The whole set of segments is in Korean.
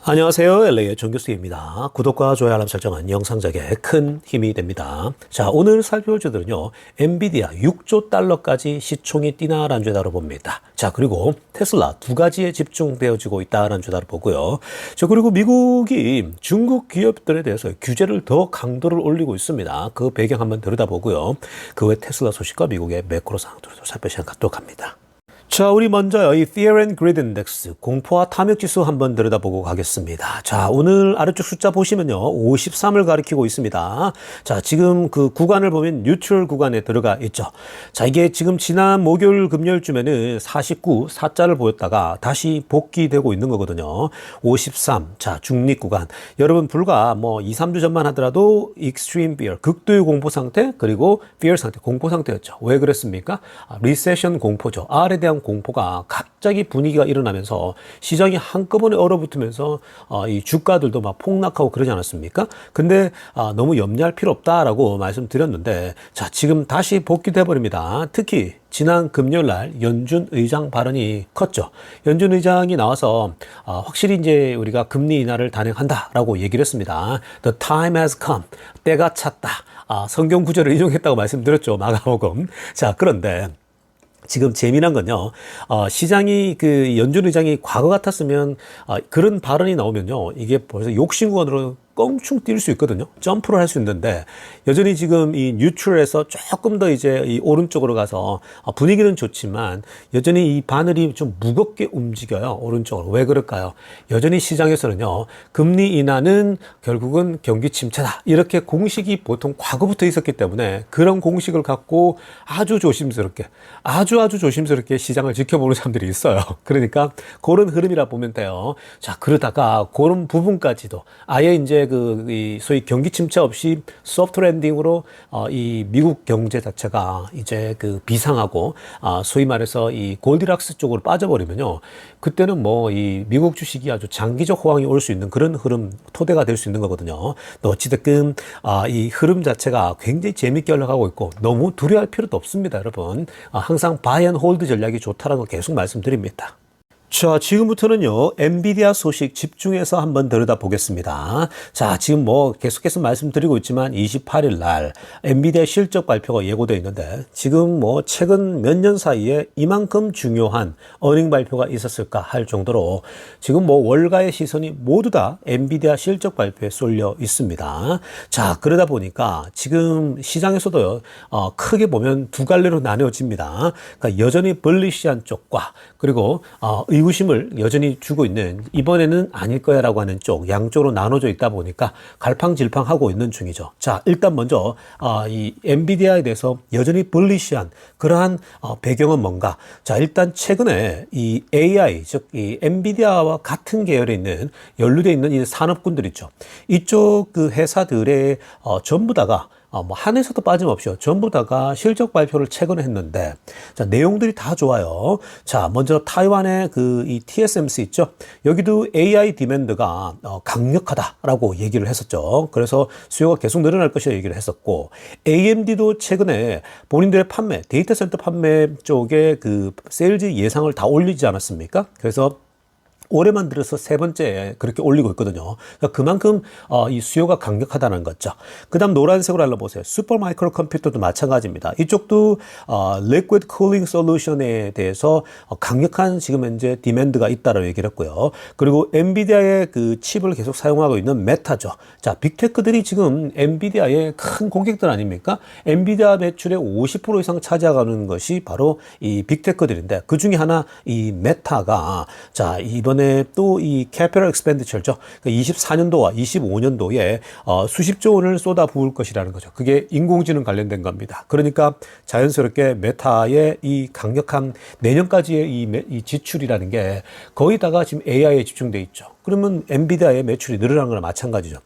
안녕하세요. LA의 정교수입니다. 구독과 좋아요 알람 설정은 영상 제작에 큰 힘이 됩니다. 자, 오늘 살펴볼 주들은요. 엔비디아 6조 달러까지 시총이 뛰나라는 주에 다뤄봅니다. 자, 그리고 테슬라 두 가지에 집중되어지고 있다는 주에 다뤄보고요. 자, 그리고 미국이 중국 기업들에 대해서 규제를 더 강도를 올리고 있습니다. 그 배경 한번 들여다보고요. 그 외 테슬라 소식과 미국의 매크로 상황들도 살펴볼 시간 갖도록 합니다. 자, 우리 먼저 이 Fear and Greed Index, 공포와 탐욕 지수 한번 들여다보고 가겠습니다. 자, 오늘 아래쪽 숫자 보시면요. 53을 가리키고 있습니다. 자, 지금 그 구간을 보면 뉴트럴 구간에 들어가 있죠. 자, 이게 지금 지난 목요일 금요일쯤에는 49, 4자를 보였다가 다시 복귀되고 있는 거거든요. 53, 자, 중립 구간. 여러분 불과 뭐 2, 3주 전만 하더라도 Extreme Fear, 극도의 공포 상태, 그리고 Fear 상태, 공포 상태였죠. 왜 그랬습니까? 리세션 공포죠. R에 대한 공포가 갑자기 분위기가 일어나면서 시장이 한꺼번에 얼어붙으면서 이 주가들도 막 폭락하고 그러지 않았습니까? 근데 너무 염려할 필요 없다라고 말씀드렸는데, 자, 지금 다시 복귀돼 버립니다. 특히 지난 금요일 날 연준 의장 발언이 컸죠. 연준 의장이 나와서 확실히 이제 우리가 금리 인하를 단행한다라고 얘기를 했습니다. The time has come. 때가 찼다. 성경 구절을 인용했다고 말씀드렸죠. 마가복음. 자, 그런데 지금 재미난 건요, 시장이 그 연준 의장이 과거 같았으면 그런 발언이 나오면요, 이게 벌써 욕심구간으로 껑충 뛸 수 있거든요. 점프를 할 수 있는데 여전히 지금 이 뉴트럴에서 조금 더 이제 이 오른쪽으로 가서 분위기는 좋지만 여전히 이 바늘이 좀 무겁게 움직여요. 오른쪽으로. 왜 그럴까요? 여전히 시장에서는요, 금리 인하는 결국은 경기 침체다. 이렇게 공식이 보통 과거부터 있었기 때문에 그런 공식을 갖고 아주 조심스럽게 시장을 지켜보는 사람들이 있어요. 그러니까 그런 흐름이라 보면 돼요. 자, 그러다가 그런 부분까지도 아예 이제 이 소위 경기 침체 없이 소프트 랜딩으로 이 미국 경제 자체가 이제 그 비상하고 소위 말해서 이 골디락스 쪽으로 빠져버리면요, 그때는 뭐 이 미국 주식이 아주 장기적 호황이 올 수 있는 그런 흐름, 토대가 될 수 있는 거거든요. 또 어찌됐든 이 흐름 자체가 굉장히 재밌게 흘러가고 있고 너무 두려워할 필요도 없습니다, 여러분. 항상 바이 앤 홀드 전략이 좋다라는 거 계속 말씀드립니다. 자, 지금부터는요, 엔비디아 소식 집중해서 한번 들여다보겠습니다. 자, 지금 뭐 계속해서 말씀드리고 있지만 28일 날 엔비디아 실적 발표가 예고되어 있는데 지금 뭐 최근 몇 년 사이에 이만큼 중요한 어닝 발표가 있었을까 할 정도로 지금 뭐 월가의 시선이 모두 다 엔비디아 실적 발표에 쏠려 있습니다. 자, 그러다 보니까 지금 시장에서도요, 크게 보면 두 갈래로 나뉘어집니다. 그러니까 여전히 벌리시한 쪽과 그리고 의구심을 여전히 주고 있는, 이번에는 아닐 거야 라고 하는 쪽, 양쪽으로 나눠져 있다 보니까 갈팡질팡하고 있는 중이죠. 자, 일단 먼저 이 엔비디아에 대해서 여전히 벌리시한 그러한 배경은 뭔가. 자, 일단 최근에 이 AI, 즉 이 엔비디아와 같은 계열에 있는 연루되어 있는 이 산업군들 있죠. 이쪽 그 회사들의 전부 다가 뭐 한 회사도 빠짐없이요, 전부 다가 실적 발표를 최근에 했는데, 자, 내용들이 다 좋아요. 자, 먼저 타이완의 그 이 TSMC 있죠. 여기도 AI 디맨드가 강력하다라고 얘기를 했었죠. 그래서 수요가 계속 늘어날 것이라 얘기를 했었고, AMD도 최근에 본인들의 판매, 데이터 센터 판매 쪽에 그 세일즈 예상을 다 올리지 않았습니까? 그래서 올해만 들어서 세 번째 그렇게 올리고 있거든요. 그러니까 그만큼 이 수요가 강력하다는 거죠. 그 다음 노란색으로 알아보세요. 슈퍼 마이크로 컴퓨터도 마찬가지입니다. 이쪽도 liquid cooling solution에 대해서 강력한 지금 현재 디맨드가 있다라고 얘기를 했고요. 그리고 엔비디아의 그 칩을 계속 사용하고 있는 메타죠. 자, 빅테크들이 지금 엔비디아의 큰 고객들 아닙니까? 엔비디아 매출의 50% 이상 차지하는 것이 바로 이 빅테크들인데, 그 중에 하나 이 메타가, 자, 이번에 또 이 캐피털 익스펜디처죠. 24년도와 25년도에 수십조 원을 쏟아 부을 것이라는 거죠. 그게 인공지능 관련된 겁니다. 그러니까 자연스럽게 메타의 이 강력한 내년까지의 이 지출이라는 게 거의 다가 지금 AI에 집중돼 있죠. 그러면 엔비디아의 매출이 늘어나는 거나 마찬가지죠.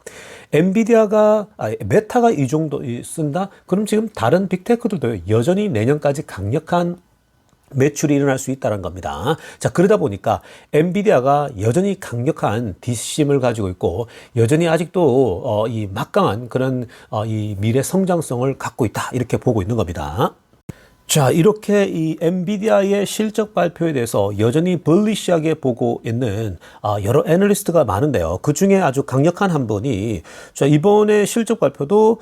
메타가 이 정도 쓴다? 그럼 지금 다른 빅테크들도 여전히 내년까지 강력한 매출이 일어날 수 있다는 겁니다. 자, 그러다 보니까 엔비디아가 여전히 강력한 뒷심을 가지고 있고 여전히 아직도 이 막강한 그런 이 미래 성장성을 갖고 있다, 이렇게 보고 있는 겁니다. 자, 이렇게 이 엔비디아의 실적 발표에 대해서 여전히 bullish하게 보고 있는 여러 애널리스트가 많은데요. 그 중에 아주 강력한 한 분이 자, 이번에 실적 발표도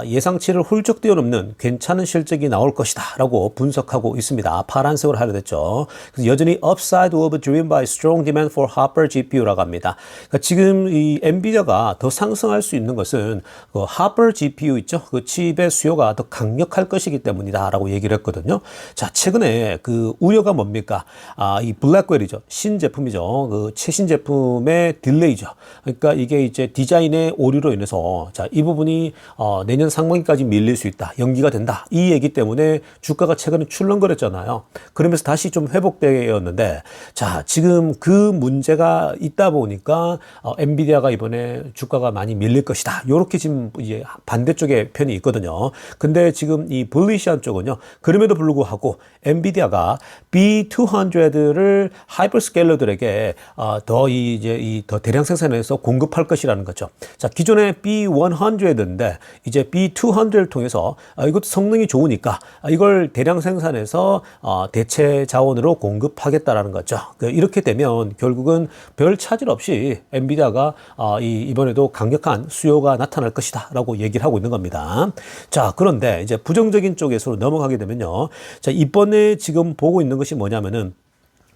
예상치를 훌쩍 뛰어넘는 괜찮은 실적이 나올 것이다 라고 분석하고 있습니다. 파란색으로 하려 됐죠. 그래서 여전히 upside will be driven by strong demand for Hopper GPU라고 합니다. 그러니까 지금 이 엔비디아가 더 상승할 수 있는 것은 그 Hopper GPU 있죠. 그 칩의 수요가 더 강력할 것이기 때문이다 라고 얘기를 했거든요. 자, 최근에 그 우려가 뭡니까? 이 블랙웰이죠. 신제품이죠. 그 최신 제품의 딜레이죠. 그러니까 이게 이제 디자인의 오류로 인해서 자, 이 부분이 내년 상반기까지 밀릴 수 있다. 연기가 된다. 이 얘기 때문에 주가가 최근에 출렁거렸잖아요. 그러면서 다시 좀 회복되었는데 자, 지금 그 문제가 있다 보니까 엔비디아가 이번에 주가가 많이 밀릴 것이다. 요렇게 지금 이제 반대쪽에 편이 있거든요. 근데 지금 이 bullish한 쪽은요. 그럼에도 불구하고 엔비디아가 B200를 하이퍼스케일러들에게 더 대량 생산해서 공급할 것이라는 거죠. 자, 기존에 B100인데 이제 B200를 통해서 이것도 성능이 좋으니까 이걸 대량 생산해서 대체 자원으로 공급하겠다라는 거죠. 이렇게 되면 결국은 별 차질 없이 엔비디아가 이번에도 강력한 수요가 나타날 것이다라고 얘기를 하고 있는 겁니다. 자, 그런데 이제 부정적인 쪽에서 넘어가게 되면요. 자, 이번에 지금 보고 있는 것이 뭐냐면은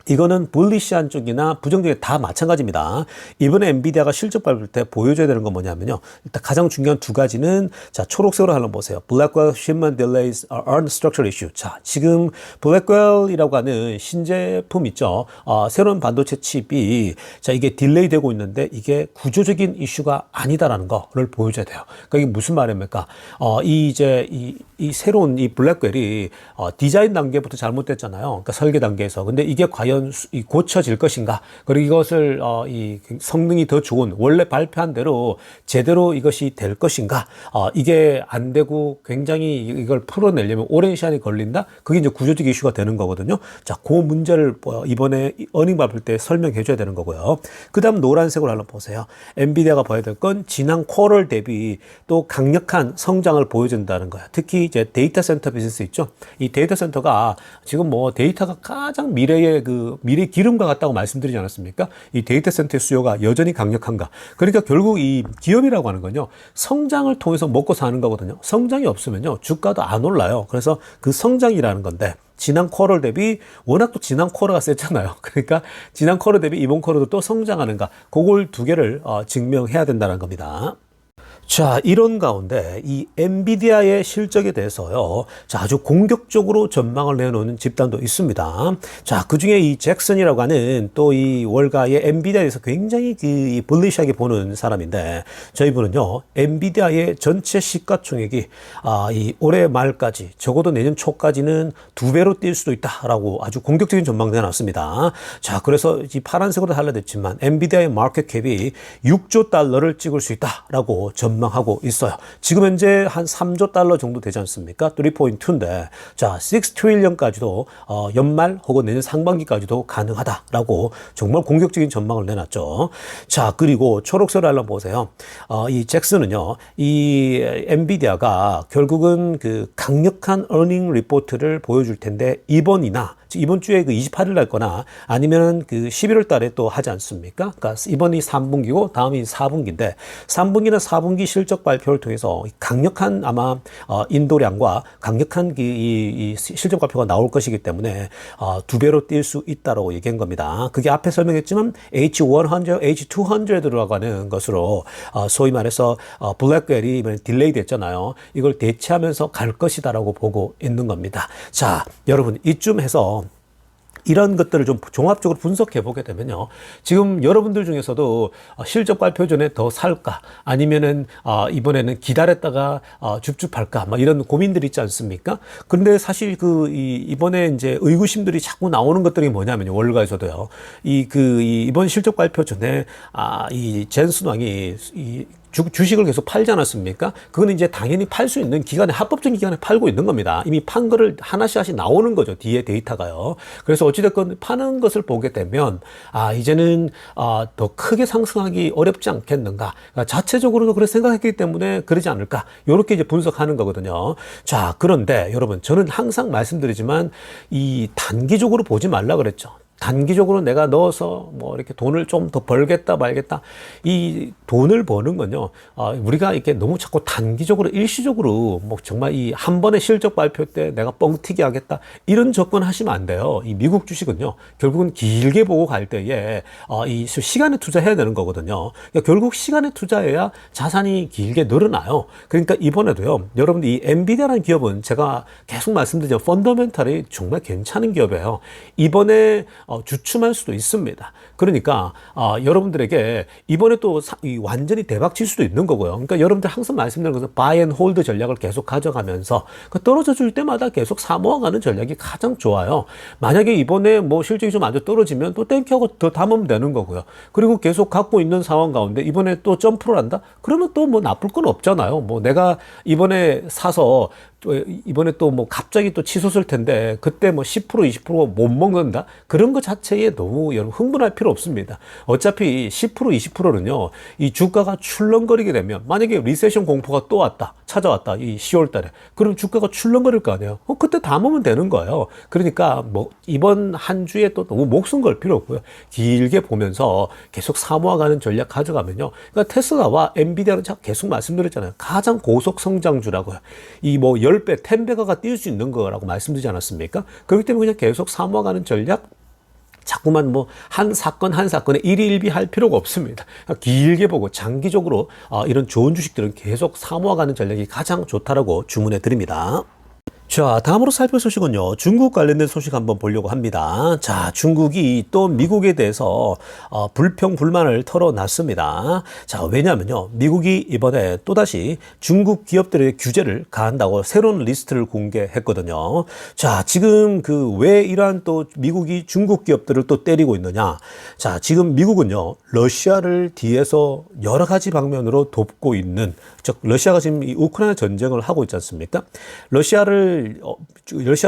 이거는 bullish한 쪽이나 부정적인 다 마찬가지입니다. 이번에 엔비디아가 실적 발표 때 보여줘야 되는 건 뭐냐면요. 일단 가장 중요한 두 가지는 자, 초록색으로 한번 보세요. Blackwell shipment delays are structural issue. 자, 지금 Blackwell이라고 하는 신제품 있죠. 새로운 반도체 칩이 자, 이게 딜레이 되고 있는데 이게 구조적인 이슈가 아니다라는 거를 보여줘야 돼요. 그러니까 이게 무슨 말입니까? 이 새로운 이 블랙웰이 디자인 단계부터 잘못됐잖아요. 그러니까 설계 단계에서. 근데 이게 과연 고쳐질 것인가? 그리고 이것을 이 성능이 더 좋은 원래 발표한 대로 제대로 이것이 될 것인가? 이게 안 되고 굉장히 이걸 풀어내려면 오랜 시간이 걸린다? 그게 이제 구조적 이슈가 되는 거거든요. 자, 그 문제를 이번에 어닝 발표 때 설명해 줘야 되는 거고요. 그 다음 노란색으로 한번 보세요. 엔비디아가 봐야 될 건 지난 쿼럴 대비 또 강력한 성장을 보여준다는 거야. 특히 이제 데이터 센터 비즈니스 있죠. 이 데이터 센터가 지금 뭐 데이터가 가장 미래의 미래 기름과 같다고 말씀드리지 않았습니까? 이 데이터 센터의 수요가 여전히 강력한가? 그러니까 결국 이 기업이라고 하는 건요, 성장을 통해서 먹고 사는 거거든요. 성장이 없으면요, 주가도 안 올라요. 그래서 그 성장이라는 건데, 지난 쿼럴 대비 워낙 또 지난 쿼러가 셌잖아요. 그러니까 지난 쿼러 대비 이번 쿼러도 또 성장하는가? 그걸 두 개를 증명해야 된다는 겁니다. 자, 이런 가운데 이 엔비디아의 실적에 대해서요, 자, 아주 공격적으로 전망을 내놓는 집단도 있습니다. 자, 그 중에 이 잭슨이라고 하는 또 이 월가의 엔비디아에 대해서 굉장히 bullish하게 보는 사람인데, 저희분은요, 엔비디아의 전체 시가총액이 이 올해 말까지 적어도 내년 초까지는 2배로 뛸 수도 있다라고 아주 공격적인 전망을 내놨습니다. 자, 그래서 이 파란색으로 달라졌지만 엔비디아의 마켓 캡이 6조 달러를 찍을 수 있다라고 전망하고 있어요. 지금 현재 한 3조 달러 정도 되지 않습니까? 3.2인데, 자, 6 트릴리언까지도 연말 혹은 내년 상반기까지도 가능하다라고 정말 공격적인 전망을 내놨죠. 자, 그리고 초록색을 한번 보세요. 이 잭슨은요, 이 엔비디아가 결국은 그 강력한 어닝 리포트를 보여줄 텐데, 이번 주에 그 28일 날 거나 아니면 그 11월 달에 또 하지 않습니까? 그러니까 이번이 3분기고 다음이 4분기인데 3분기나 4분기 실적 발표를 통해서 강력한 아마 인도량과 강력한 이 실적 발표가 나올 것이기 때문에 2배로 뛸 수 있다고 얘기한 겁니다. 그게 앞에 설명했지만 H100, H200라고 하는 것으로 소위 말해서 블랙웰이 딜레이 됐잖아요. 이걸 대체하면서 갈 것이다라고 보고 있는 겁니다. 자, 여러분 이쯤 해서 이런 것들을 좀 종합적으로 분석해 보게 되면요. 지금 여러분들 중에서도 실적 발표 전에 더 살까? 아니면은, 이번에는 기다렸다가, 줍줍할까? 막 이런 고민들이 있지 않습니까? 근데 사실 이번에 이제 의구심들이 자꾸 나오는 것들이 뭐냐면요. 월가에서도요. 이번 실적 발표 전에, 이 젠슨 왕이 주식을 계속 팔지 않았습니까? 그거는 이제 당연히 팔 수 있는 기간에, 합법적인 기간에 팔고 있는 겁니다. 이미 판 거를 하나씩 나오는 거죠. 뒤에 데이터가요. 그래서 어찌됐건 파는 것을 보게 되면, 이제는, 더 크게 상승하기 어렵지 않겠는가. 그러니까 자체적으로도 그렇게 생각했기 때문에 그러지 않을까. 요렇게 이제 분석하는 거거든요. 자, 그런데 여러분, 저는 항상 말씀드리지만, 이 단기적으로 보지 말라 그랬죠. 단기적으로 내가 넣어서 뭐 이렇게 돈을 좀 더 벌겠다 말겠다. 이 돈을 버는 건요, 우리가 이렇게 너무 자꾸 단기적으로 일시적으로 뭐 정말 이 한 번의 실적 발표 때 내가 뻥튀기 하겠다. 이런 접근하시면 안 돼요. 이 미국 주식은요, 결국은 길게 보고 갈 때에 이 시간에 투자해야 되는 거거든요. 그러니까 결국 시간에 투자해야 자산이 길게 늘어나요. 그러니까 이번에도요, 여러분들 이 엔비디아라는 기업은 제가 계속 말씀드리죠. 펀더멘탈이 정말 괜찮은 기업이에요. 이번에 주춤할 수도 있습니다. 그러니까 여러분들에게 이번에 또 완전히 대박 칠 수도 있는 거고요. 그러니까 여러분들 항상 말씀드리는 것은 바이 앤 홀드 전략을 계속 가져가면서 떨어져 줄 때마다 계속 사모아가는 전략이 가장 좋아요. 만약에 이번에 뭐 실적이 좀 아주 떨어지면 또 땡큐하고 더 담으면 되는 거고요. 그리고 계속 갖고 있는 상황 가운데 이번에 또 점프를 한다? 그러면 또 뭐 나쁠 건 없잖아요. 뭐 내가 이번에 사서 이번에 또 뭐 갑자기 또 치솟을 텐데 그때 뭐 10% 20%못 먹는다? 그런 것 자체에 너무 여러분 흥분할 필요 없습니다. 어차피 10% 20%는요, 이 주가가 출렁거리게 되면, 만약에 리세션 공포가 또 왔다, 찾아왔다, 이 10월 달에. 그럼 주가가 출렁거릴 거 아니에요? 그때 담으면 되는 거예요. 그러니까 뭐 이번 한 주에 또 너무 목숨 걸 필요 없고요. 길게 보면서 계속 사모아가는 전략 가져가면요. 그러니까 테슬라와 엔비디아는 계속 말씀드렸잖아요. 가장 고속 성장주라고요. 이 뭐 10배, 10배가가 뛸 수 있는 거라고 말씀드리지 않았습니까? 그렇기 때문에 그냥 계속 사모아가는 전략, 자꾸만 뭐 한 사건 한 사건에 일희일비 할 필요가 없습니다. 길게 보고 장기적으로 이런 좋은 주식들은 계속 사모아가는 전략이 가장 좋다라고 주문해 드립니다. 자, 다음으로 살펴볼 소식은요, 중국 관련된 소식 한번 보려고 합니다. 자, 중국이 또 미국에 대해서 불평, 불만을 털어놨습니다. 자, 왜냐면요, 미국이 이번에 또다시 중국 기업들의 규제를 가한다고 새로운 리스트를 공개했거든요. 자, 지금 왜 이러한 또 미국이 중국 기업들을 또 때리고 있느냐. 자, 지금 미국은요, 러시아를 뒤에서 여러 가지 방면으로 돕고 있는, 즉, 러시아가 지금 이 우크라이나 전쟁을 하고 있지 않습니까? 러시아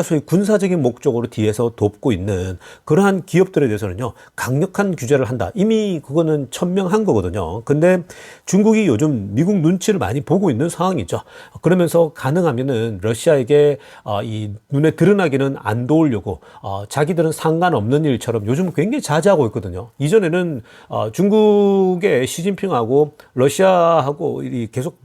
소위 군사적인 목적으로 뒤에서 돕고 있는 그러한 기업들에 대해서는요, 강력한 규제를 한다. 이미 그거는 천명한 거거든요. 근데 중국이 요즘 미국 눈치를 많이 보고 있는 상황이죠. 그러면서 가능하면은 러시아에게 이 눈에 드러나기는 안 도우려고 자기들은 상관없는 일처럼 요즘 굉장히 자제하고 있거든요. 이전에는 중국의 시진핑하고 러시아하고 계속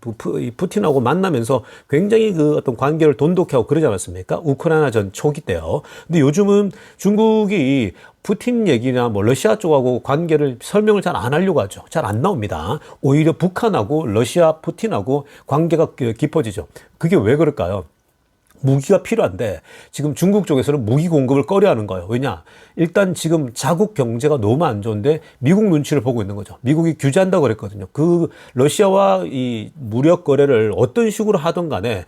푸틴하고 만나면서 굉장히 그 어떤 관계를 돈독해하고 그러지 않았습니까? 우크라이나 전 초기 때요. 근데 요즘은 중국이 푸틴 얘기나 뭐 러시아 쪽하고 관계를 설명을 잘 안 하려고 하죠. 잘 안 나옵니다. 오히려 북한하고 러시아 푸틴하고 관계가 깊어지죠. 그게 왜 그럴까요? 무기가 필요한데 지금 중국 쪽에서는 무기 공급을 꺼려하는 거예요. 왜냐? 일단 지금 자국 경제가 너무 안 좋은데 미국 눈치를 보고 있는 거죠. 미국이 규제한다고 그랬거든요. 그 러시아와 이 무역 거래를 어떤 식으로 하든 간에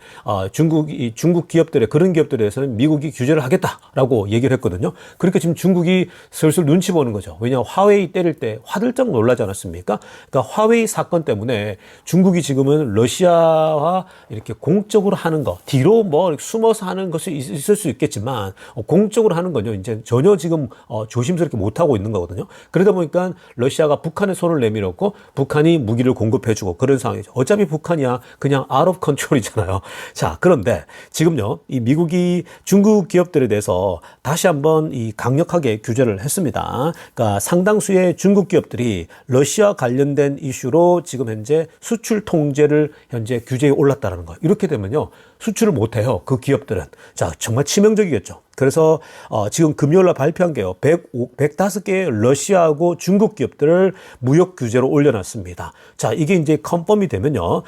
중국 기업들의 그런 기업들에 대해서는 미국이 규제를 하겠다라고 얘기를 했거든요. 그러니까 지금 중국이 슬슬 눈치 보는 거죠. 왜냐? 화웨이 때릴 때 화들짝 놀라지 않았습니까? 그러니까 화웨이 사건 때문에 중국이 지금은 러시아와 이렇게 공적으로 하는 거, 뒤로 뭐 숨어서 하는 것이 있을 수 있겠지만 공적으로 하는 건요, 이제 전혀 지금 조심스럽게 못하고 있는 거거든요. 그러다 보니까 러시아가 북한에 손을 내밀었고 북한이 무기를 공급해주고 그런 상황이죠. 어차피 북한이야 그냥 out of control이잖아요. 자, 그런데 지금요, 이 미국이 중국 기업들에 대해서 다시 한번 이 강력하게 규제를 했습니다. 그러니까 상당수의 중국 기업들이 러시아 관련된 이슈로 지금 현재 수출 통제를 현재 규제에 올랐다는 거예요. 이렇게 되면요, 수출을 못해요. 그 기업들은. 자, 정말 치명적이겠죠. 그래서 지금 금요일날 발표한 게요, 105개의 러시아하고 중국 기업들을 무역 규제로 올려놨습니다. 자, 이게 이제 컨펌이 되면요,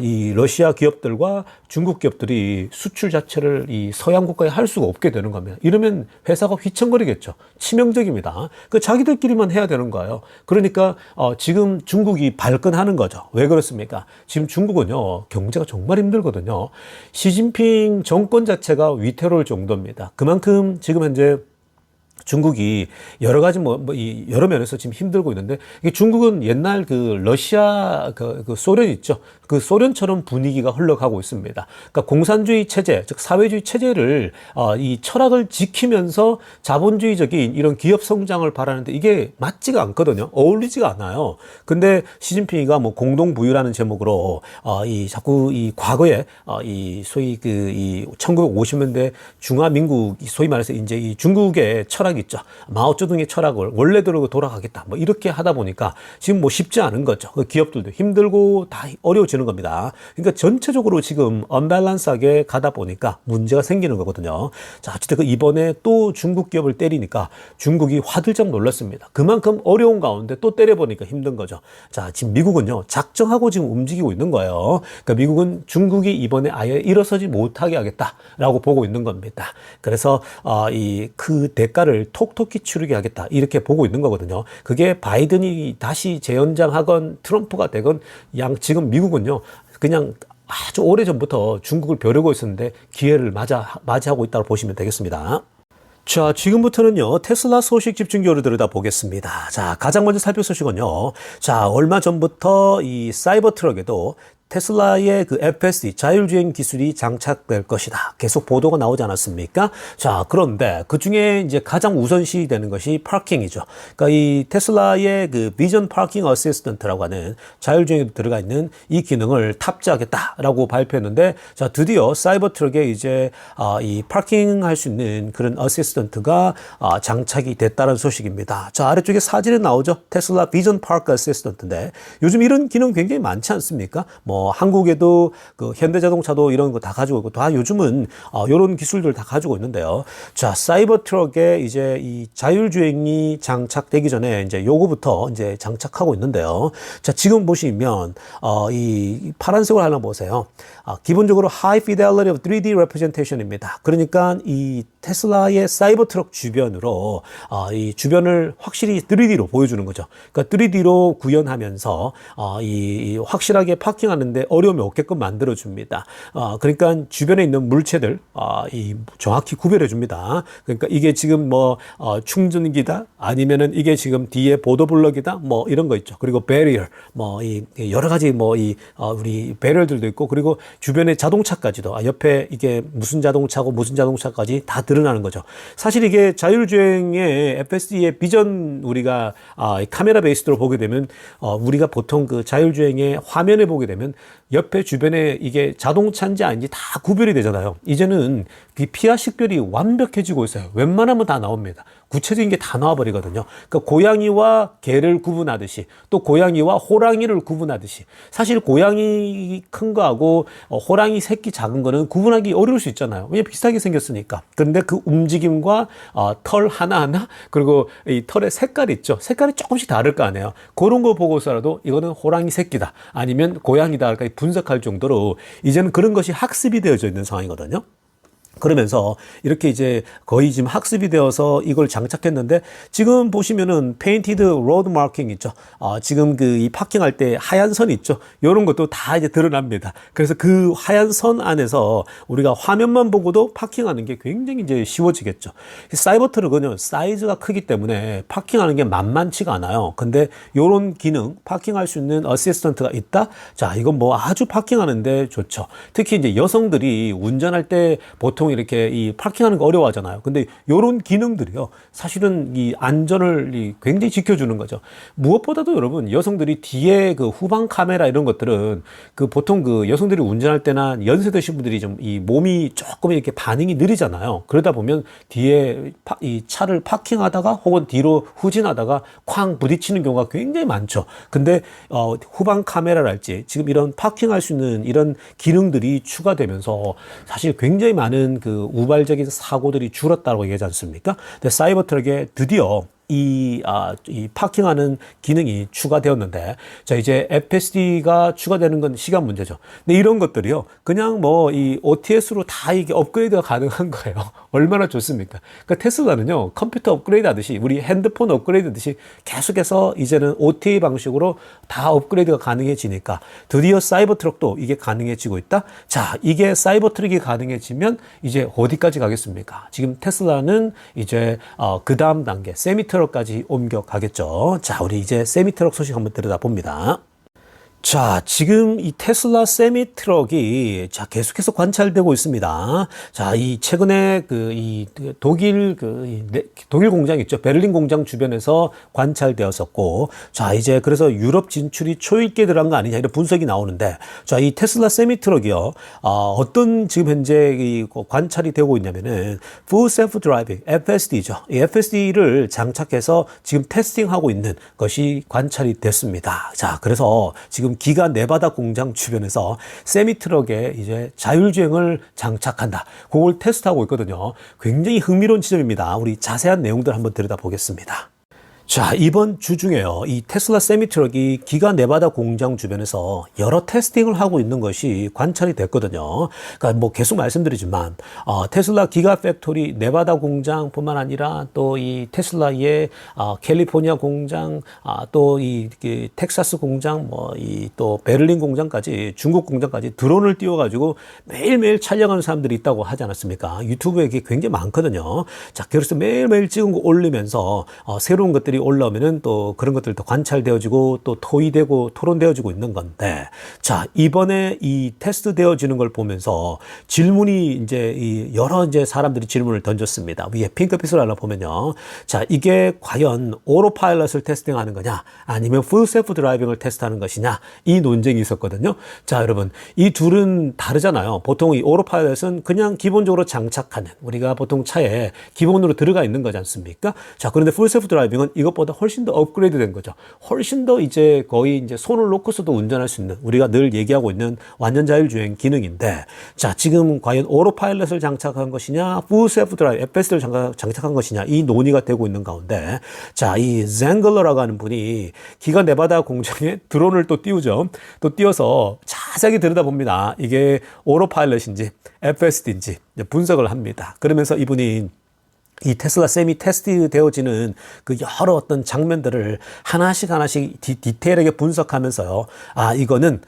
이 러시아 기업들과 중국 기업들이 수출 자체를 이 서양 국가에 할 수가 없게 되는 겁니다. 이러면 회사가 휘청거리겠죠. 치명적입니다. 그 자기들끼리만 해야 되는 거예요. 그러니까 지금 중국이 발끈하는 거죠. 왜 그렇습니까? 지금 중국은요, 경제가 정말 힘들거든요. 시진핑 정권 자체가 위태로울 정도입니다. 그만큼 지금 현재 중국이 여러 가지 이 여러 면에서 지금 힘들고 있는데, 이게 중국은 옛날 그 러시아 그 소련 있죠. 그 소련처럼 분위기가 흘러가고 있습니다. 그러니까 공산주의 체제, 즉 사회주의 체제를 이 철학을 지키면서 자본주의적인 이런 기업 성장을 바라는데 이게 맞지가 않거든요. 어울리지가 않아요. 근데 시진핑이가 뭐 공동부유라는 제목으로 이 자꾸 이 과거에 이 소위 그 이 1950년대 중화민국, 소위 말해서 이제 이 중국의 철학이 있죠. 마오쩌둥의 철학을 원래대로 돌아가겠다. 뭐 이렇게 하다 보니까 지금 뭐 쉽지 않은 거죠. 그 기업들도 힘들고 다 어려워지는 겁니다. 그러니까 전체적으로 지금 언밸런스하게 가다 보니까 문제가 생기는 거거든요. 자, 어쨌든 이번에 또 중국 기업을 때리니까 중국이 화들짝 놀랐습니다. 그만큼 어려운 가운데 또 때려보니까 힘든 거죠. 자, 지금 미국은요, 작정하고 지금 움직이고 있는 거예요. 그러니까 미국은 중국이 이번에 아예 일어서지 못하게 하겠다라고 보고 있는 겁니다. 그래서 그 대가를 톡톡히 치르게 하겠다 이렇게 보고 있는 거거든요. 그게 바이든이 다시 재연장하건 트럼프가 되건 지금 미국은요 그냥 아주 오래전부터 중국을 벼르고 있었는데 기회를 맞이하고 있다고 보시면 되겠습니다. 자, 지금부터는요, 테슬라 소식 집중적으로 들여다보겠습니다. 자, 가장 먼저 살펴볼 소식은요, 자, 얼마 전부터 이 사이버 트럭에도 테슬라의 그 FSD 자율주행 기술이 장착될 것이다. 계속 보도가 나오지 않았습니까? 자, 그런데 그 중에 이제 가장 우선시 되는 것이 파킹이죠. 그러니까 이 테슬라의 그 비전 파킹 어시스턴트라고 하는 자율주행에 들어가 있는 이 기능을 탑재하겠다라고 발표했는데, 자, 드디어 사이버 트럭에 이제 이 파킹할 수 있는 그런 어시스턴트가 장착이 됐다는 소식입니다. 자, 아래쪽에 사진에 나오죠. 테슬라 비전 파크 어시스턴트인데 요즘 이런 기능 굉장히 많지 않습니까? 뭐 한국에도 그 현대자동차도 이런 거 다 가지고 있고 다 요즘은 이런 기술들 다 가지고 있는데요. 자, 사이버 트럭에 이제 이 자율주행이 장착되기 전에 이제 요거부터 이제 장착하고 있는데요. 자, 지금 보시면 이 파란색으로 하나 보세요. 기본적으로 High Fidelity of 3D Representation입니다. 그러니까 이 테슬라의 사이버 트럭 주변으로 이 주변을 확실히 3D로 보여주는 거죠. 그러니까 3D로 구현하면서 이 확실하게 파킹하는데 어려움이 없게끔 만들어 줍니다. 그러니까 주변에 있는 물체들 이 정확히 구별해 줍니다. 그러니까 이게 지금 뭐 충전기다 아니면은 이게 지금 뒤에 보도블럭이다 뭐 이런 거 있죠. 그리고 배리어 뭐 이 여러 가지 뭐 이 우리 배리어들도 있고 그리고 주변에 자동차까지도 옆에 이게 무슨 자동차고 무슨 자동차까지 다 드러나는 거죠. 사실 이게 자율주행의 FSD의 비전 우리가 카메라 베이스로 보게 되면 우리가 보통 그 자율주행의 화면에 보게 되면 옆에 주변에 이게 자동차인지 아닌지 다 구별이 되잖아요. 이제는 그 피와 식별이 완벽해지고 있어요. 웬만하면 다 나옵니다. 구체적인 게 다 나와버리거든요. 그러니까 고양이와 개를 구분하듯이 또 고양이와 호랑이를 구분하듯이 사실 고양이 큰 거하고 호랑이 새끼 작은 거는 구분하기 어려울 수 있잖아요. 왜냐면 비슷하게 생겼으니까. 그런데 그 움직임과 털 하나하나 그리고 이 털의 색깔 있죠. 색깔이 조금씩 다를 거 아니에요. 그런 거 보고서라도 이거는 호랑이 새끼다 아니면 고양이다 분석할 정도로 이제는 그런 것이 학습이 되어져 있는 상황이거든요. 그러면서 이렇게 이제 거의 지금 학습이 되어서 이걸 장착했는데 지금 보시면은 페인티드 로드 마킹 있죠. 지금 그 이 파킹할 때 하얀 선 있죠. 이런 것도 다 이제 드러납니다. 그래서 그 하얀 선 안에서 우리가 화면만 보고도 파킹하는 게 굉장히 이제 쉬워지겠죠. 사이버 트럭은요 사이즈가 크기 때문에 파킹하는 게 만만치가 않아요. 근데 이런 기능 파킹할 수 있는 어시스턴트가 있다. 자, 이건 뭐 아주 파킹하는데 좋죠. 특히 이제 여성들이 운전할 때 보통 이렇게 이 파킹하는 거 어려워하잖아요. 근데 이런 기능들이요. 사실은 이 안전을 굉장히 지켜주는 거죠. 무엇보다도 여러분, 여성들이 뒤에 그 후방 카메라 이런 것들은 그 보통 그 여성들이 운전할 때나 연세 드신 분들이 좀 이 몸이 조금 이렇게 반응이 느리잖아요. 그러다 보면 뒤에 이 차를 파킹하다가 혹은 뒤로 후진하다가 쾅 부딪히는 경우가 굉장히 많죠. 근데 후방 카메라랄지 지금 이런 파킹할 수 있는 이런 기능들이 추가되면서 사실 굉장히 많은 그 우발적인 사고들이 줄었다고 얘기하지 않습니까? 근데 사이버 트럭에 드디어 이 파킹하는 기능이 추가되었는데, 자, 이제 FSD가 추가되는 건 시간 문제죠. 근데 이런 것들이요, 그냥 뭐 이 OTS로 다 이게 업그레이드가 가능한 거예요. 얼마나 좋습니까? 그러니까 테슬라는요, 컴퓨터 업그레이드 하듯이, 우리 핸드폰 업그레이드 하듯이 계속해서 이제는 OTA 방식으로 다 업그레이드가 가능해지니까 드디어 사이버 트럭도 이게 가능해지고 있다. 자, 이게 사이버 트럭이 가능해지면 이제 어디까지 가겠습니까? 지금 테슬라는 이제 그 다음 단계 세미 트럭까지 옮겨가겠죠. 자, 우리 이제 세미 트럭 소식 한번 들여다봅니다. 자, 지금 이 테슬라 세미 트럭이 자 계속해서 관찰되고 있습니다. 자, 이 최근에 독일 독일 공장 있죠. 베를린 공장 주변에서 관찰되었었고, 자, 이제 그래서 유럽 진출이 초읽게 들어간 거 아니냐 이런 분석이 나오는데, 자, 이 테슬라 세미 트럭이요. 어떤 지금 현재 이 관찰이 되고 있냐면은 Full Self Driving FSD죠. 이 FSD를 장착해서 지금 테스팅하고 있는 것이 관찰이 됐습니다. 자, 그래서 지금 기가 네바다 공장 주변에서 세미트럭에 이제 자율주행을 장착한다. 그걸 테스트하고 있거든요. 굉장히 흥미로운 지점입니다. 우리 자세한 내용들 한번 들여다보겠습니다. 자, 이번 주 중에요, 이 테슬라 세미트럭이 기가 네바다 공장 주변에서 여러 테스팅을 하고 있는 것이 관찰이 됐거든요. 그러니까 뭐 계속 말씀드리지만, 테슬라 기가 팩토리 네바다 공장뿐만 아니라 또 이 테슬라의 캘리포니아 공장, 또 이 텍사스 공장, 뭐 이 또 베를린 공장까지, 중국 공장까지 드론을 띄워가지고 매일매일 촬영하는 사람들이 있다고 하지 않았습니까? 유튜브에 이게 굉장히 많거든요. 자, 그래서 매일매일 찍은 거 올리면서 새로운 것들이 올라오면은 또 그런 것들도 관찰되어지고 또 토의되고 토론되어지고 있는 건데, 자, 이번에 이 테스트 되어지는 걸 보면서 질문이 이제 이 여러 이제 사람들이 질문을 던졌습니다. 위에 핑크빛을 하나 보면요. 자, 이게 과연 오토파일럿을 테스팅하는 거냐 아니면 풀 셀프 드라이빙을 테스트하는 것이냐, 이 논쟁이 있었거든요. 자, 여러분, 이 둘은 다르잖아요. 보통 이 오토파일럿은 그냥 기본적으로 장착하는, 우리가 보통 차에 기본으로 들어가 있는 거지 않습니까? 자, 그런데 풀 셀프 드라이빙은 이것보다 훨씬 더 업그레이드 된 거죠. 훨씬 더 이제 거의 이제 손을 놓고서도 운전할 수 있는, 우리가 늘 얘기하고 있는 완전 자율주행 기능인데, 자, 지금 과연 오토파일럿을 장착한 것이냐, 풀 셀프 드라이브 FS를 장착한 것이냐, 이 논의가 되고 있는 가운데, 자, 이 쟁글러라고 하는 분이 기가 네바다 공장에 드론을 또 띄우죠. 또 띄워서 자세하게 들여다봅니다. 이게 오토파일럿인지 FSD인지 분석을 합니다. 그러면서 이분이 이 테슬라 세미 테스트 되어지는 그 여러 어떤 장면들을 하나씩 디테일하게 분석하면서요. 이거는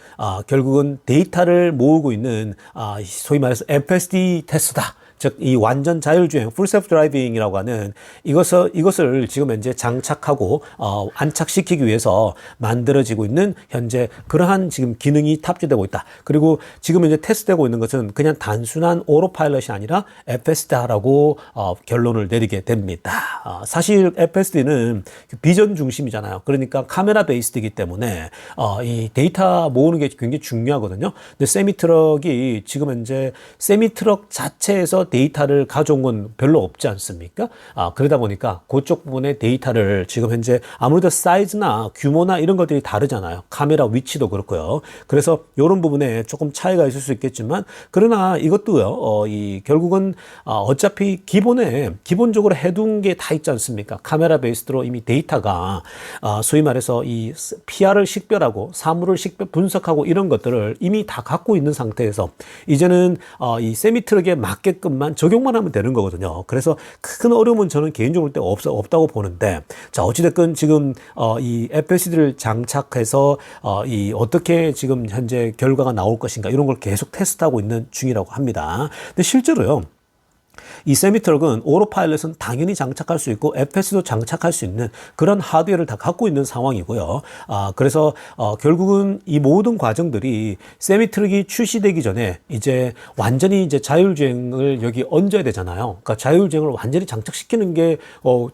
결국은 데이터를 모으고 있는 소위 말해서 FSD 테스트다. 즉, 이 완전 자율주행, 풀 셀프 드라이빙이라고 하는 이것을 지금 현재 장착하고, 안착시키기 위해서 만들어지고 있는 현재 그러한 지금 기능이 탑재되고 있다. 그리고 지금 현재 테스트되고 있는 것은 그냥 단순한 오토파일럿이 아니라 FSD라고 결론을 내리게 됩니다. 사실 FSD는 비전 중심이잖아요. 그러니까 카메라 베이스이기 때문에, 이 데이터 모으는 게 굉장히 중요하거든요. 근데 세미트럭이 지금 현재 세미트럭 자체에서 데이터를 가져온 건 별로 없지 않습니까? 그러다 보니까 그쪽 부분의 데이터를 지금 현재 아무래도 사이즈나 규모나 이런 것들이 다르잖아요. 카메라 위치도 그렇고요. 그래서 이런 부분에 조금 차이가 있을 수 있겠지만, 그러나 이것도요, 결국은 어차피 기본적으로 해둔 게 다 있지 않습니까? 카메라 베이스로 이미 데이터가 소위 말해서 이 PR을 식별하고 사물을 분석하고 이런 것들을 이미 다 갖고 있는 상태에서 이제는 이 세미트럭에 맞게끔 적용만 하면 되는 거거든요. 그래서 큰 어려움은 저는 개인적으로 없다고 보는데, 자, 어찌됐건 지금 이 FSD를 장착해서 이 어떻게 지금 현재 결과가 나올 것인가 이런 걸 계속 테스트하고 있는 중이라고 합니다. 근데 실제로요, 이 세미트럭은 오토파일럿은 당연히 장착할 수 있고 FS도 장착할 수 있는 그런 하드웨어를 다 갖고 있는 상황이고요. 그래서 결국은 이 모든 과정들이 세미트럭이 출시되기 전에 이제 완전히 이제 자율주행을 여기 얹어야 되잖아요. 그러니까 자율주행을 완전히 장착시키는 게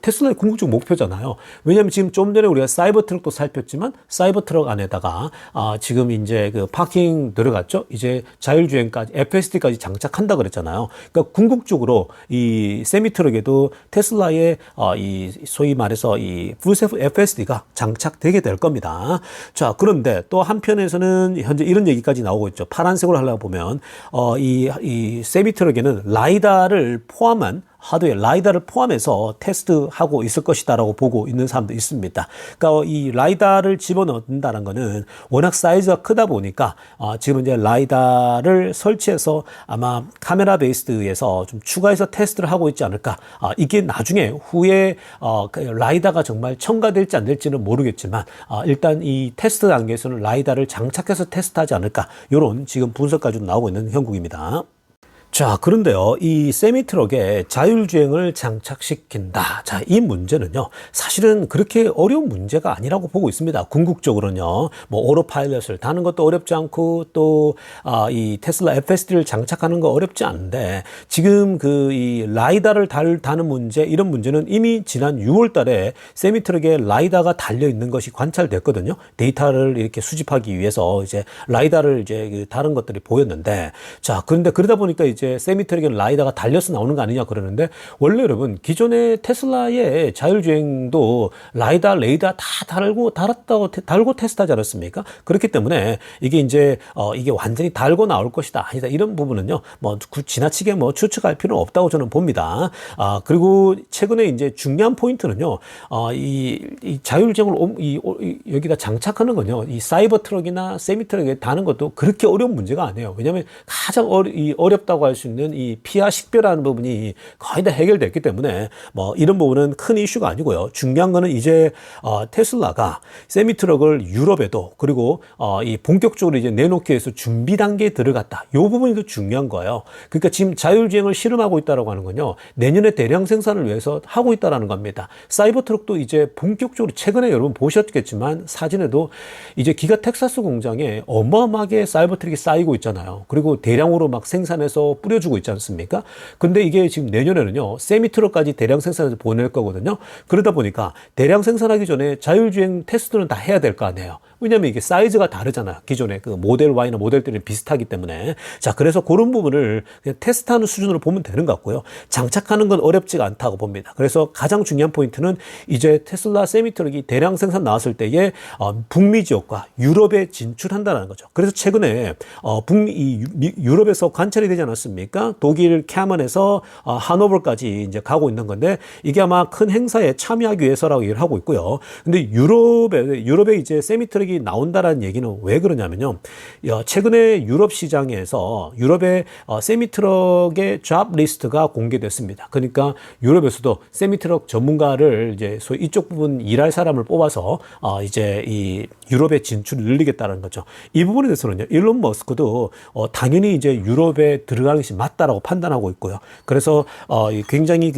테슬라의 궁극적 목표잖아요. 왜냐하면 지금 좀 전에 우리가 사이버 트럭도 살폈지만 사이버 트럭 안에다가 지금 이제 그 파킹 들어갔죠. 이제 자율주행까지 FSD까지 장착한다 그랬잖아요. 그러니까 궁극적으로 이 세미트럭에도 테슬라의 이 소위 말해서 이 풀셀프 FSD가 장착되게 될 겁니다. 자, 그런데 또 한편에서는 현재 이런 얘기까지 나오고 있죠. 파란색으로 하려고 보면 이 세미트럭에는 라이다를 포함한 하드웨어 라이다를 포함해서 테스트하고 있을 것이다라고 보고 있는 사람도 있습니다. 그러니까 이 라이다를 집어넣는다는 거는 워낙 사이즈가 크다 보니까 지금 이제 라이다를 설치해서 아마 카메라 베이스드에서 좀 추가해서 테스트를 하고 있지 않을까. 이게 나중에 후에 라이다가 정말 첨가될지 안 될지는 모르겠지만 일단 이 테스트 단계에서는 라이다를 장착해서 테스트하지 않을까. 이런 지금 분석까지 나오고 있는 형국입니다. 자, 그런데요, 이 세미트럭에 자율주행을 장착시킨다. 자, 이 문제는요, 사실은 그렇게 어려운 문제가 아니라고 보고 있습니다. 궁극적으로는요, 뭐, 오토파일럿을 다는 것도 어렵지 않고, 또, 이 테슬라 FSD를 장착하는 거 어렵지 않은데, 지금 이 라이다를 다는 문제, 이런 문제는 이미 지난 6월 달에 세미트럭에 라이다가 달려있는 것이 관찰됐거든요. 데이터를 이렇게 수집하기 위해서 이제 라이다를 이제 다른 것들이 보였는데, 자, 그런데 그러다 보니까 이제 세미트럭에 라이다가 달려서 나오는 거 아니냐 그러는데 원래 여러분 기존의 테슬라의 자율주행도 라이다, 레이더 다 달고 테스트하지 않았습니까? 그렇기 때문에 이게 이제 이게 완전히 달고 나올 것이다 아니다 이런 부분은요 뭐 지나치게 뭐 추측할 필요는 없다고 저는 봅니다. 그리고 최근에 이제 중요한 포인트는요 이 자율주행을 여기다 장착하는 건요 이 사이버 트럭이나 세미트럭에 다는 것도 그렇게 어려운 문제가 아니에요. 왜냐하면 가장 어렵다고 할 수 있는 이 피하 식별하는 부분이 거의 다 해결됐기 때문에 뭐 이런 부분은 큰 이슈가 아니고요. 중요한 거는 이제 테슬라가 세미트럭을 유럽에도 그리고 이 본격적으로 이제 내놓기 위해서 준비 단계에 들어갔다. 이 부분이 더 중요한 거예요. 그러니까 지금 자율주행을 실험하고 있다라고 하는 건요. 내년에 대량 생산을 위해서 하고 있다라는 겁니다. 사이버 트럭도 이제 본격적으로 최근에 여러분 보셨겠지만 사진에도 이제 기가 텍사스 공장에 어마어마하게 사이버 트럭이 쌓이고 있잖아요. 그리고 대량으로 막 생산해서 뿌려주고 있지 않습니까? 근데 이게 지금 내년에는요, 세미트럭까지 대량 생산해서 보낼 거거든요. 그러다 보니까 대량 생산하기 전에 자율주행 테스트는 다 해야 될 거 아니에요. 왜냐면 이게 사이즈가 다르잖아요. 기존의 그 모델 Y나 모델 3는 비슷하기 때문에. 자, 그래서 그런 부분을 그냥 테스트하는 수준으로 보면 되는 것 같고요. 장착하는 건 어렵지가 않다고 봅니다. 그래서 가장 중요한 포인트는 이제 테슬라 세미트럭이 대량 생산 나왔을 때에 북미 지역과 유럽에 진출한다는 거죠. 그래서 최근에 유럽에서 관찰이 되지 않았습니까? 독일 캐먼에서 하노버까지 이제 가고 있는 건데 이게 아마 큰 행사에 참여하기 위해서라고 얘기를 하고 있고요. 근데 유럽에 이제 세미트럭 나온다라는 얘기는 왜 그러냐면요. 최근에 유럽 시장에서 유럽의 세미트럭의 잡 리스트가 공개됐습니다. 그러니까 유럽에서도 세미트럭 전문가를 이제 소위 이쪽 부분 일할 사람을 뽑아서 이제 이 유럽의 진출을 늘리겠다는 거죠. 이 부분에 대해서는요. 일론 머스크도 당연히 이제 유럽에 들어가는 것이 맞다라고 판단하고 있고요. 그래서 굉장히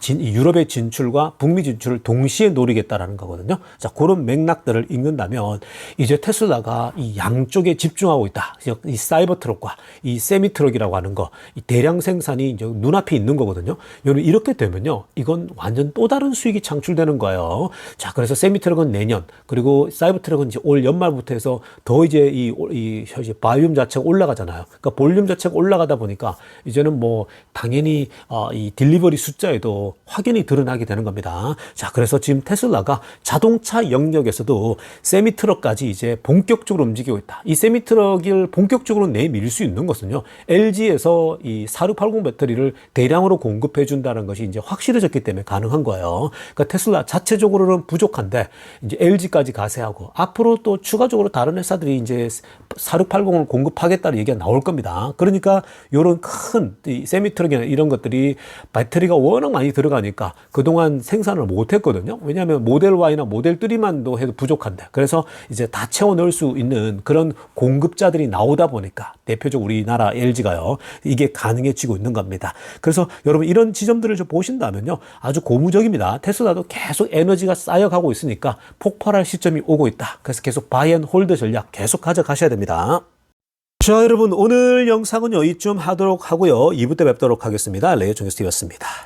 유럽의 진출과 북미 진출을 동시에 노리겠다라는 거거든요. 자, 그런 맥락들을 읽는다면 이제 테슬라가 이 양쪽에 집중하고 있다. 이 사이버 트럭과 이 세미 트럭이라고 하는 거, 이 대량 생산이 이제 눈앞에 있는 거거든요. 여러분 이렇게 되면요, 이건 완전 또 다른 수익이 창출되는 거예요. 자, 그래서 세미 트럭은 내년, 그리고 사이버 트럭은 이제 올 연말부터 해서 더 이제 이 바이옴 자체가 올라가잖아요. 그러니까 볼륨 자체가 올라가다 보니까 이제는 뭐 당연히 이 딜리버리 숫자에도 확연히 드러나게 되는 겁니다. 자, 그래서 지금 테슬라가 자동차 영역에서도 세미트럭까지 이제 본격적으로 움직이고 있다. 이 세미트럭을 본격적으로 내밀 수 있는 것은요, LG에서 이 4680 배터리를 대량으로 공급해 준다는 것이 이제 확실해졌기 때문에 가능한 거예요. 그러니까 테슬라 자체적으로는 부족한데 이제 LG까지 가세하고 앞으로 또 추가적으로 다른 회사들이 이제 4680을 공급하겠다는 얘기가 나올 겁니다. 그러니까 이런 큰 세미트럭이나 이런 것들이 배터리가 워낙 많이 들어가니까 그동안 생산을 못 했거든요. 왜냐하면 모델 Y나 모델 3만도 해도 부족한데. 그래서 이제 다 채워 넣을 수 있는 그런 공급자들이 나오다 보니까 대표적으로 우리나라 LG가요. 이게 가능해지고 있는 겁니다. 그래서 여러분 이런 지점들을 좀 보신다면요. 아주 고무적입니다. 테슬라도 계속 에너지가 쌓여가고 있으니까 폭발할 시점이 오고 있다. 그래서 계속 바이 앤 홀드 전략 계속 가져가셔야 됩니다. 자, 여러분 오늘 영상은 여기쯤 하도록 하고요. 2부 때 뵙도록 하겠습니다. 레이어 종교스티브였습니다.